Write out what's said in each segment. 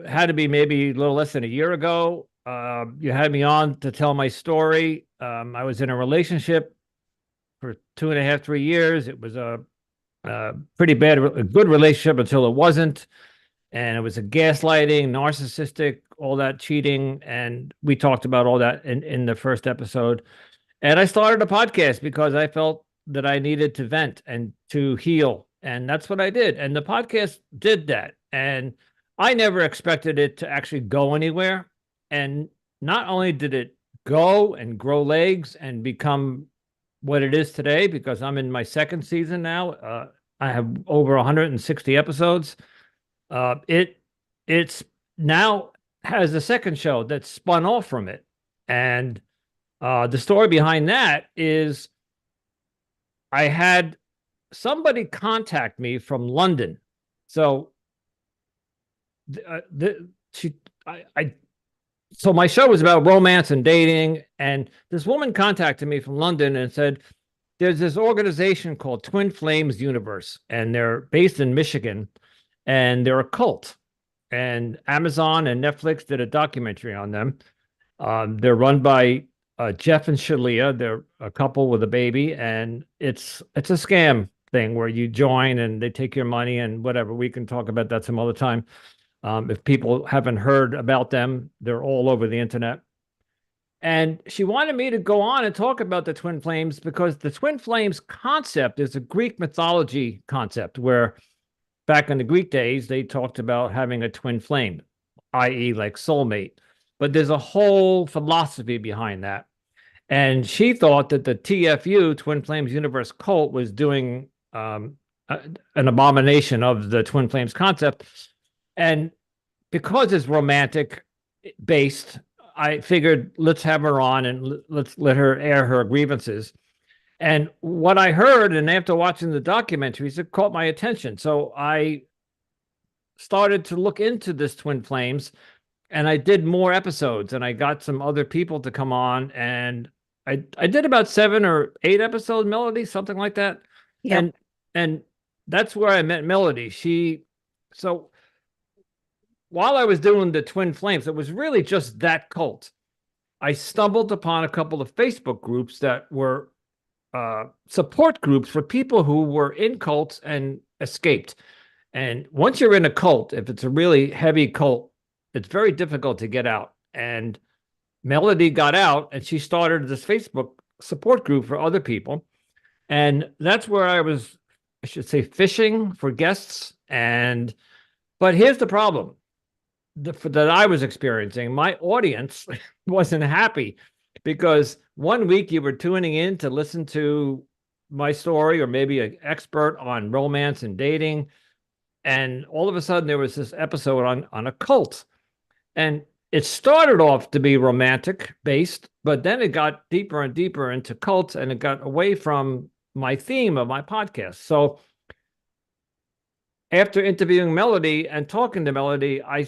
had to be maybe a little less than a year ago. You had me on to tell my story. I was in a relationship for 2.5, 3 years. It was a pretty bad, a good relationship until it wasn't. And it was a gaslighting, narcissistic, all that cheating. And we talked about all that in the first episode. And I started a podcast because I felt that I needed to vent and to heal. And that's what I did. And the podcast did that. And I never expected it to actually go anywhere. And not only did it go and grow legs and become what it is today, because I'm in my second season now, I have over 160 episodes. It's now has a second show that spun off from it. And the story behind that is I had somebody contact me from London. So the she I so my show was about romance and dating, and this woman contacted me from London and said, "There's this organization called Twin Flames Universe, and they're based in Michigan, and they're a cult. And Amazon and Netflix did a documentary on them. They're run by Jeff and Shalia. They're a couple with a baby, and it's a scam thing where you join and they take your money and whatever. We can talk about that some other time. If people haven't heard about them, they're all over the internet. And she wanted me to go on and talk about the twin flames because the twin flames concept is a Greek mythology concept where back in the Greek days, they talked about having a twin flame, i.e., like soulmate. But there's a whole philosophy behind that. And she thought that the TFU, Twin Flames Universe cult, was doing an abomination of the Twin Flames concept. And because it's romantic based, I figured let's have her on and let's let her air her grievances. And what I heard, and after watching the documentaries, it caught my attention. So I started to look into this Twin Flames and I did more episodes and I got some other people to come on and I did about 7 or 8 episodes, Melody, something like that. Yep. And that's where I met Melody. So while I was doing the Twin Flames, it was really just that cult. I stumbled upon a couple of Facebook groups that were support groups for people who were in cults and escaped. And once you're in a cult, if it's a really heavy cult, it's very difficult to get out. And Melody got out and she started this Facebook support group for other people. And that's where I should say, fishing for guests. But here's the problem that I was experiencing. My audience wasn't happy because one week you were tuning in to listen to my story or maybe an expert on romance and dating. And all of a sudden there was this episode on a cult. And it started off to be romantic based, but then it got deeper and deeper into cults and it got away from my theme of my podcast. So after interviewing Melody and talking to Melody, I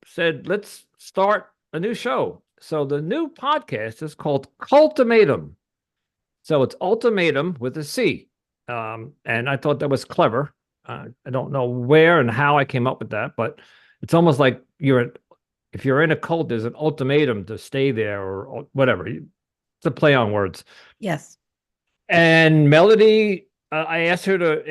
said, let's start a new show. So the new podcast is called Cultimatum. So it's ultimatum with a C. And I thought that was clever. I don't know where and how I came up with that, but it's almost like if you're in a cult, there's an ultimatum to stay there or whatever. It's a play on words. Yes. And Melody, I asked her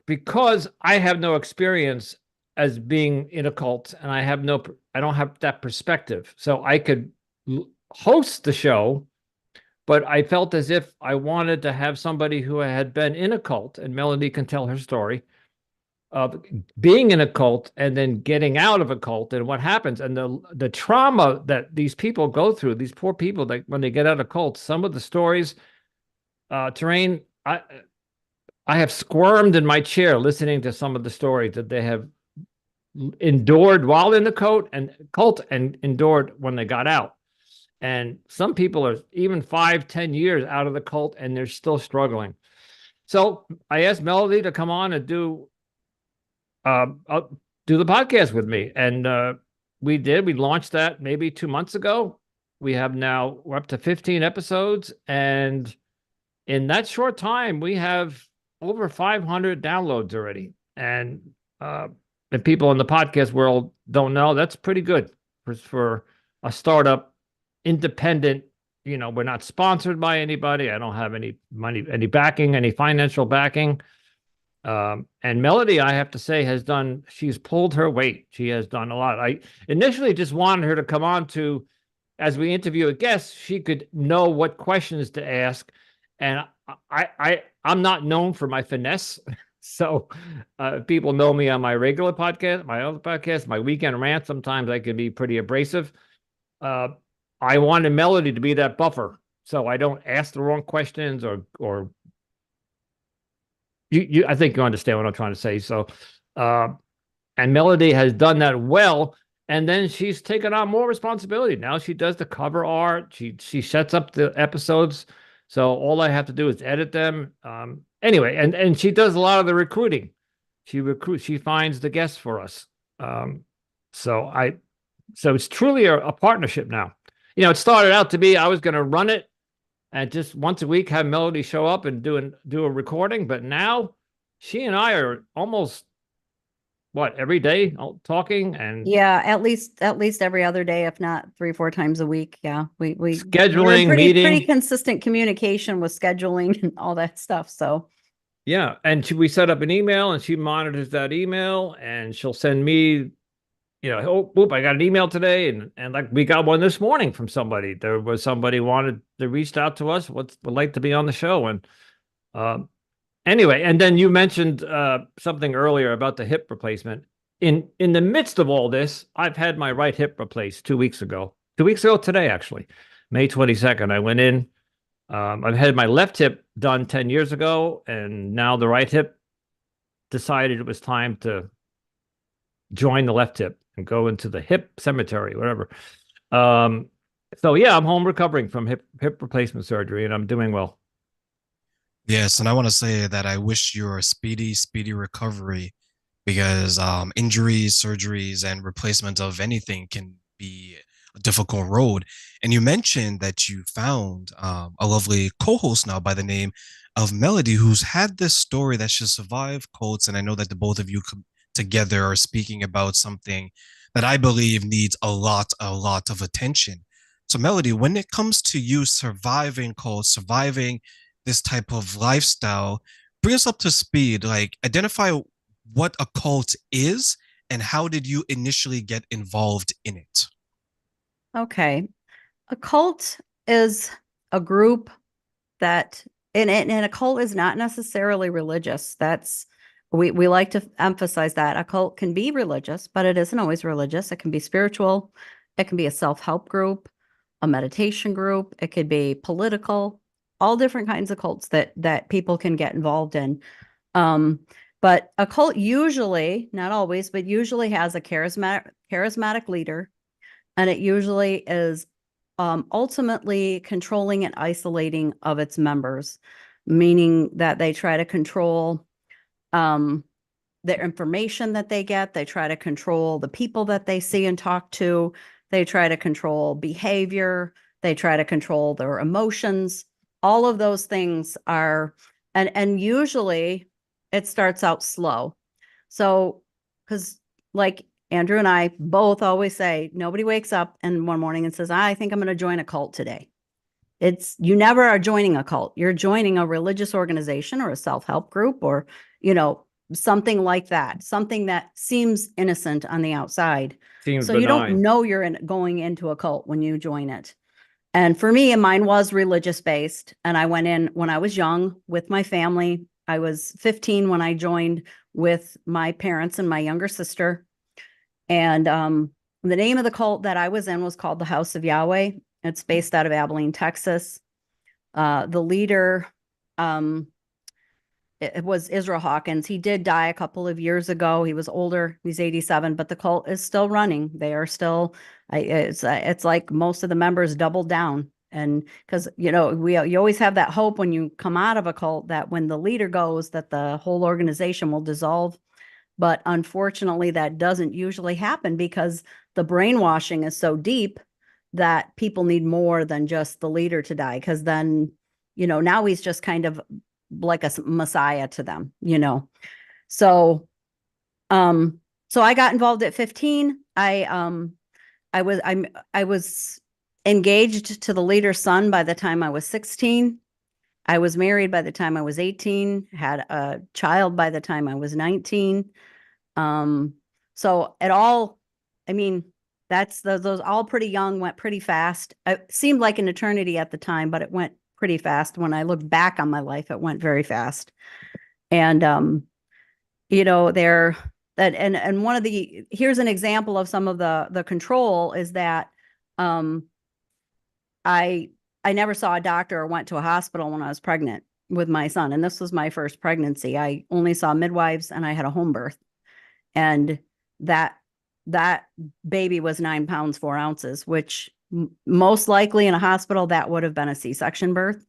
because I have no experience as being in a cult and I don't have that perspective. So I could host the show, but I felt as if I wanted to have somebody who had been in a cult, and Melody can tell her story of being in a cult and then getting out of a cult and what happens and the trauma that these people go through, these poor people that when they get out of cults, some of the stories, Terrain, I have squirmed in my chair listening to some of the stories that they have endured while in the cult and endured when they got out. And some people are even 5-10 years out of the cult and they're still struggling. So I asked Melody to come on and do the podcast with me. And we did. We launched that maybe 2 months ago. We're up to 15 episodes. And in that short time, we have over 500 downloads already. And if people in the podcast world don't know, that's pretty good for a startup, independent. We're not sponsored by anybody. I don't have any money, any backing, any financial backing. And Melody, I have to say, she's pulled her weight. She has done a lot. I initially just wanted her to come on as we interview a guest, she could know what questions to ask. And I'm not known for my finesse. So people know me on my regular podcast, my other podcast, my weekend rant. Sometimes I can be pretty abrasive. I wanted Melody to be that buffer, so I don't ask the wrong questions or I think you understand what I'm trying to say. So, and Melody has done that well. And then she's taken on more responsibility. Now she does the cover art. She sets up the episodes. So all I have to do is edit them. Anyway, and she does a lot of the recruiting. She finds the guests for us. So it's truly a partnership now. It started out to be I was going to run it and just once a week have Melody show up and do a recording. But now she and I are almost every day talking. And yeah, at least every other day, if not 3-4 times a week. Yeah, we scheduling, pretty consistent communication with scheduling and all that stuff. So yeah, and we set up an email, and she monitors that email, and she'll send me, I got an email today, and like we got one this morning from somebody. There was somebody reached out to us, would like to be on the show, and anyway, and then you mentioned something earlier about the hip replacement. In the midst of all this, I've had my right hip replaced 2 weeks ago. 2 weeks ago today, actually, May 22nd. I went in. I've had my left hip done 10 years ago, and now the right hip decided it was time to join the left hip and go into the hip cemetery, whatever. So yeah, I'm home recovering from hip replacement surgery, and I'm doing well. Yes, and I want to say that I wish you a speedy recovery because injuries, surgeries, and replacement of anything can be a difficult road. And you mentioned that you found a lovely co-host now by the name of Melody, who's had this story that she survived cults. And I know that the both of you together are speaking about something that I believe needs a lot of attention. So, Melody, when it comes to you surviving cults, surviving this type of lifestyle, bring us up to speed. Like, identify what a cult is and how did you initially get involved in it? Okay. A cult is a group that, and a cult is not necessarily religious. We like to emphasize that. A cult can be religious, but it isn't always religious. It can be spiritual. It can be a self-help group, a meditation group. It could be political, all different kinds of cults that people can get involved in. But a cult usually, not always, but usually has a charismatic leader. And it usually is ultimately controlling and isolating of its members, meaning that they try to control the information that they get. They try to control the people that they see and talk to. They try to control behavior. They try to control their emotions. All of those things are, and usually it starts out slow. So, because like Andrew and I both always say, nobody wakes up and one morning and says, I think I'm going to join a cult today. You never are joining a cult. You're joining a religious organization or a self-help group or, something like that, something that seems innocent on the outside. Seems so benign. You don't know you're going into a cult when you join it. And for me, mine was religious based. And I went in when I was young with my family. I was 15 when I joined with my parents and my younger sister. And the name of the cult that I was in was called the House of Yahweh. It's based out of Abilene, Texas. The leader, it was Israel Hawkins. He did die a couple of years ago. He was older. He's 87, but the cult is still running. They are still, it's like most of the members doubled down. And because, you always have that hope when you come out of a cult that when the leader goes, that the whole organization will dissolve. But unfortunately, that doesn't usually happen because the brainwashing is so deep that people need more than just the leader to die. Because then, now he's just kind of like a messiah to them, So So I got involved at 15. I was engaged to the leader's son by the time I was 16. I was married by the time I was 18, had a child by the time I was 19. So it all, I mean, that's those all pretty young, went pretty fast. It seemed like an eternity at the time, but it went pretty fast. When I look back on my life, it went very fast. And you know, there that and one of the here's an example of some of the control is that I I never saw a doctor or went to a hospital when I was pregnant with my son. And this was my first pregnancy. I only saw midwives and I had a home birth. And that that baby was 9 pounds 4 ounces, which most likely in a hospital that would have been a C-section birth.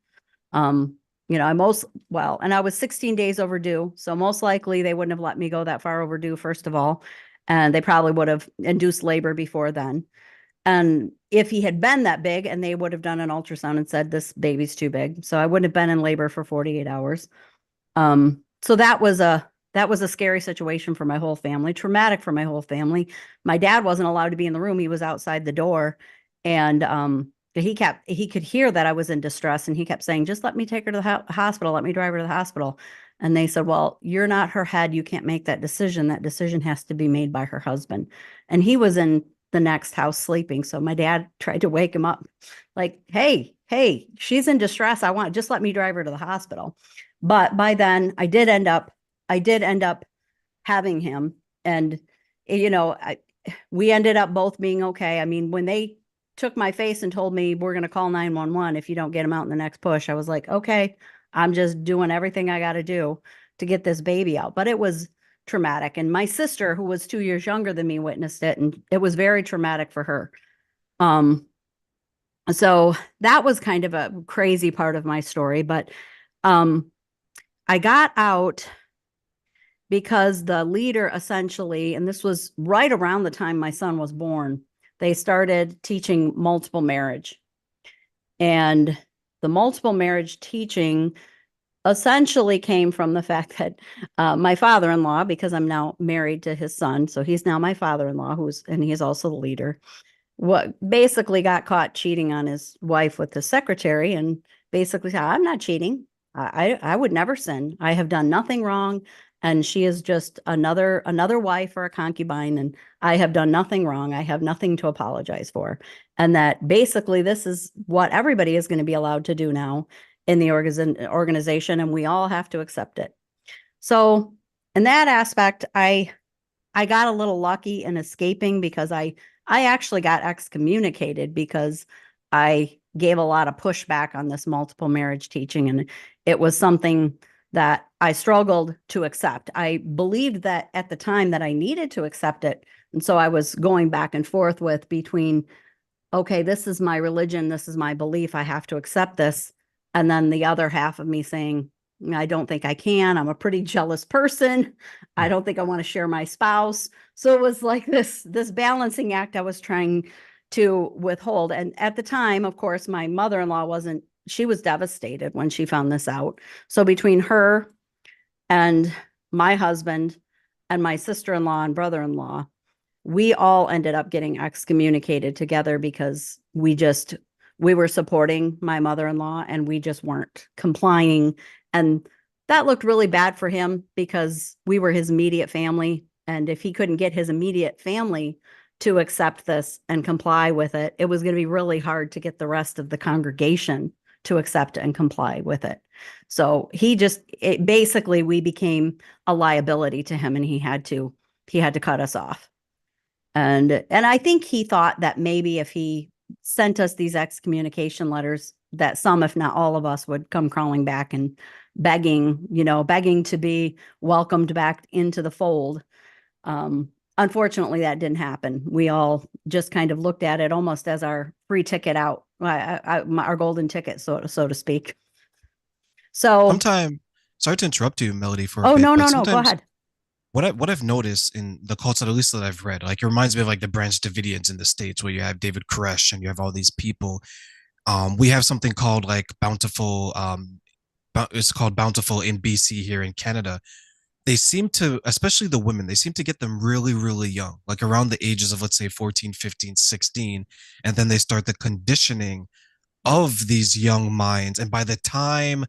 You know, and I was 16 days overdue, so most likely they wouldn't have let me go that far overdue, first of all, and they probably would have induced labor before then. And if he had been that big, and they would have done an ultrasound and said this baby's too big, so I wouldn't have been in labor for 48 hours. So that was a scary situation for my whole family, traumatic for my whole family. My dad wasn't allowed to be in the room; he was outside the door, and he could hear that I was in distress, and he kept saying, "Just let me take her to the hospital. Let me drive her to the hospital." And they said, "Well, you're not her head. You can't make that decision. That decision has to be made by her husband." And he was in the next house sleeping. So my dad tried to wake him up, like, hey, she's in distress. Just let me drive her to the hospital. But by then I did end up having him. And, you know, we ended up both being okay. I mean, when they took my face and told me we're going to call 911 if you don't get him out in the next push, I was like, okay, I'm just doing everything I got to do to get this baby out. But it was traumatic. And my sister, who was 2 years younger than me, witnessed it. And it was very traumatic for her. So that was kind of a crazy part of my story. But I got out because the leader essentially, and this was right around the time my son was born, they started teaching multiple marriage. And the multiple marriage teaching essentially came from the fact that my father-in-law, because I'm now married to his son, so he's now my father-in-law, and he is also the leader, what basically got caught cheating on his wife with his secretary, and basically said, "I'm not cheating. I would never sin. I have done nothing wrong. And she is just another wife or a concubine, and I have done nothing wrong. I have nothing to apologize for." And that basically this is what everybody is going to be allowed to do now in the organization, and we all have to accept it. So in that aspect, I got a little lucky in escaping, because I actually got excommunicated because I gave a lot of pushback on this multiple marriage teaching, and it was something that I struggled to accept. I believed that at the time that I needed to accept it. And so I was going back and forth between, okay, this is my religion, this is my belief, I have to accept this. And then the other half of me saying, I don't think I can. I'm a pretty jealous person. I don't think I want to share my spouse. So it was like this balancing act I was trying to withhold. And at the time, of course, my mother-in-law she was devastated when she found this out. So between her and my husband and my sister-in-law and brother-in-law, we all ended up getting excommunicated together, because we were supporting my mother-in-law and we just weren't complying. And that looked really bad for him, because we were his immediate family. And if he couldn't get his immediate family to accept this and comply with it, it was going to be really hard to get the rest of the congregation to accept and comply with it. So basically we became a liability to him, and he had to cut us off. And I think he thought that maybe if he sent us these excommunication letters, that some, if not all of us, would come crawling back and begging to be welcomed back into the fold. Unfortunately, that didn't happen. We all just kind of looked at it almost as our free ticket out, our golden ticket, so to speak. So Sometimes, sorry to interrupt you, Melody, for a oh, bit, no, but no, go sometimes ahead. what I've noticed in the cults, at least that I've read, like it reminds me of like the Branch Davidians in the States, where you have David Koresh and you have all these people. We have something called like Bountiful. It's called Bountiful in BC here in Canada. they seem to, especially the women, they seem to get them really, really young, like around the ages of, let's say, 14, 15, 16. And then they start the conditioning of these young minds. And by the time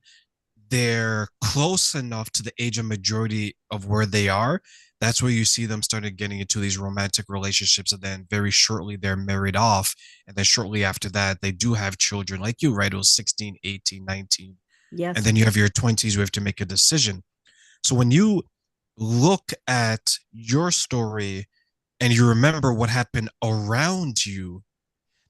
they're close enough to the age of majority of where they are, that's where you see them started getting into these romantic relationships. And then very shortly they're married off. And then shortly after that, they do have children like you, right? It was 16, 18, 19. And Yes. then you have your 20s, you have to make a decision. So when you look at your story and you remember what happened around you,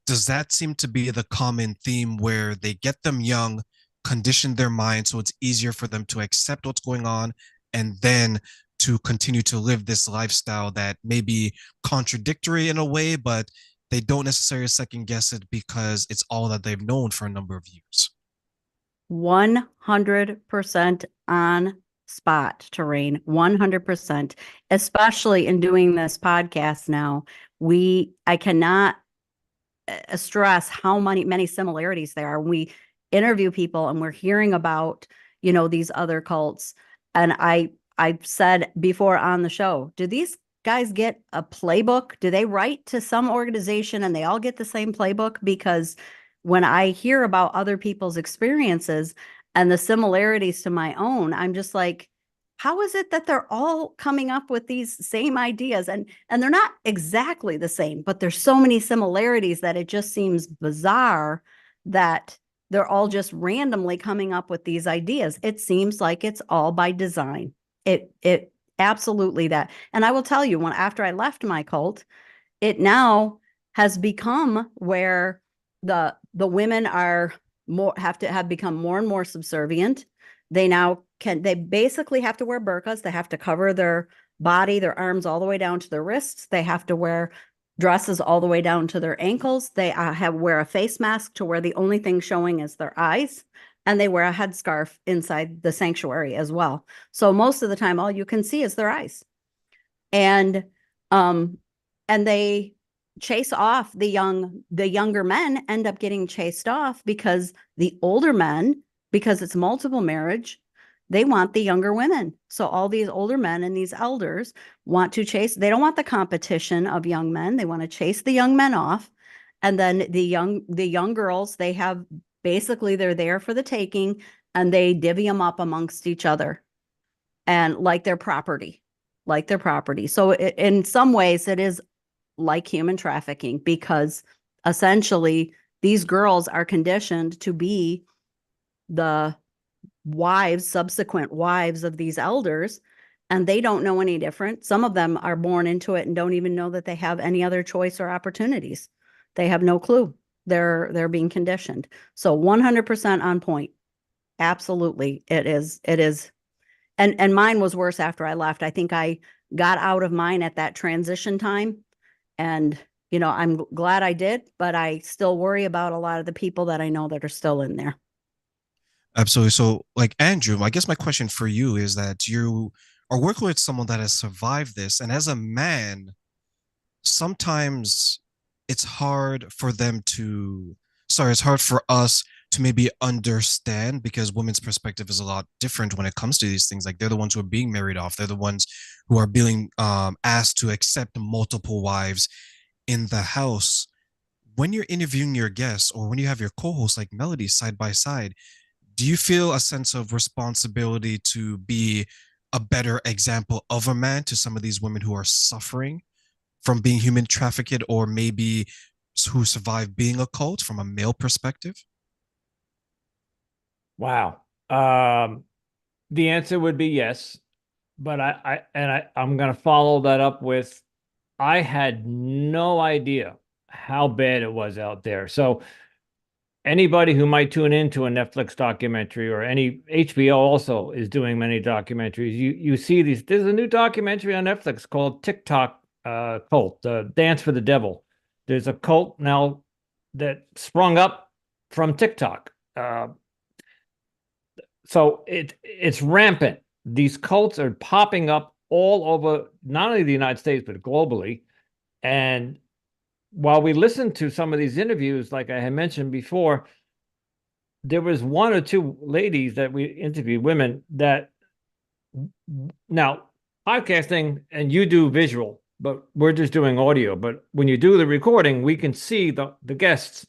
does that seem to be the common theme where they get them young, condition their mind so it's easier for them to accept what's going on and then to continue to live this lifestyle that may be contradictory in a way, but they don't necessarily second guess it because it's all that they've known for a number of years? 100% on spot, Terrain. 100%. Especially in doing this podcast now, I cannot stress how many similarities there are. We interview people and we're hearing about, these other cults. And I've said before on the show, do these guys get a playbook? Do they write to some organization and they all get the same playbook? Because when I hear about other people's experiences and the similarities to my own, I'm just like, how is it that they're all coming up with these same ideas? And they're not exactly the same, but there's so many similarities that it just seems bizarre that they're all just randomly coming up with these ideas. It seems like it's all by design. It absolutely that. And I will tell you, after I left my cult, it now has become where the women are have become more and more subservient. They basically have to wear burqas. They have to cover their body, their arms all the way down to their wrists. They have to wear dresses all the way down to their ankles. They wear a face mask to where the only thing showing is their eyes. And they wear a headscarf inside the sanctuary as well. So most of the time, all you can see is their eyes. And they chase off the younger men end up getting chased off because the older men, because it's multiple marriage, they want the younger women. So all these older men and these elders want to they don't want the competition of young men. They want to chase the young men off. And then the young girls, they're there for the taking and they divvy them up amongst each other and like their property. So in some ways it is like human trafficking because essentially these girls are conditioned to be the subsequent wives of these elders, and they don't know any different. Some of them are born into it and don't even know that they have any other choice or opportunities. They have no clue. They're being conditioned. So 100% on point. Absolutely. It is. And mine was worse after I left. I think I got out of mine at that transition time. And, I'm glad I did, but I still worry about a lot of the people that I know that are still in there. Absolutely. So, like Andrew, I guess my question for you is that you are working with someone that has survived this, and as a man, sometimes it's hard for them to, sorry, it's hard for us to maybe understand because women's perspective is a lot different when it comes to these things. Like they're the ones who are being married off, they're the ones who are being asked to accept multiple wives in the house. When you're interviewing your guests or when you have your co-hosts like Melody side by side, do you feel a sense of responsibility to be a better example of a man to some of these women who are suffering from being human trafficked or maybe who survive being a cult from a male perspective? Wow. The answer would be yes, but I'm going to follow that up with, I had no idea how bad it was out there. So anybody who might tune into a Netflix documentary or any HBO also is doing many documentaries. You see these. There's a new documentary on Netflix called TikTok Cult, Dance for the Devil. There's a cult now that sprung up from TikTok. So it's rampant. These cults are popping up all over, not only the United States, but globally. And while we listened to some of these interviews, like I had mentioned before, there was one or two ladies that we interviewed, women, that Now, podcasting and you do visual, but we're just doing audio. But when you do the recording, we can see the guests,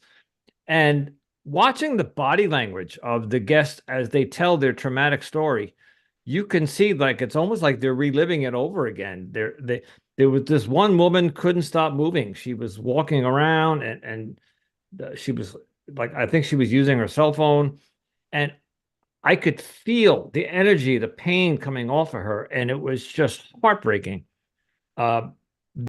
and watching the body language of the guests as they tell their traumatic story, you can see like it's almost like they're reliving it over again. There was this one woman couldn't stop moving. She was walking around and she was like, I think she was using her cell phone, and I could feel the energy, the pain coming off of her, and it was just heartbreaking.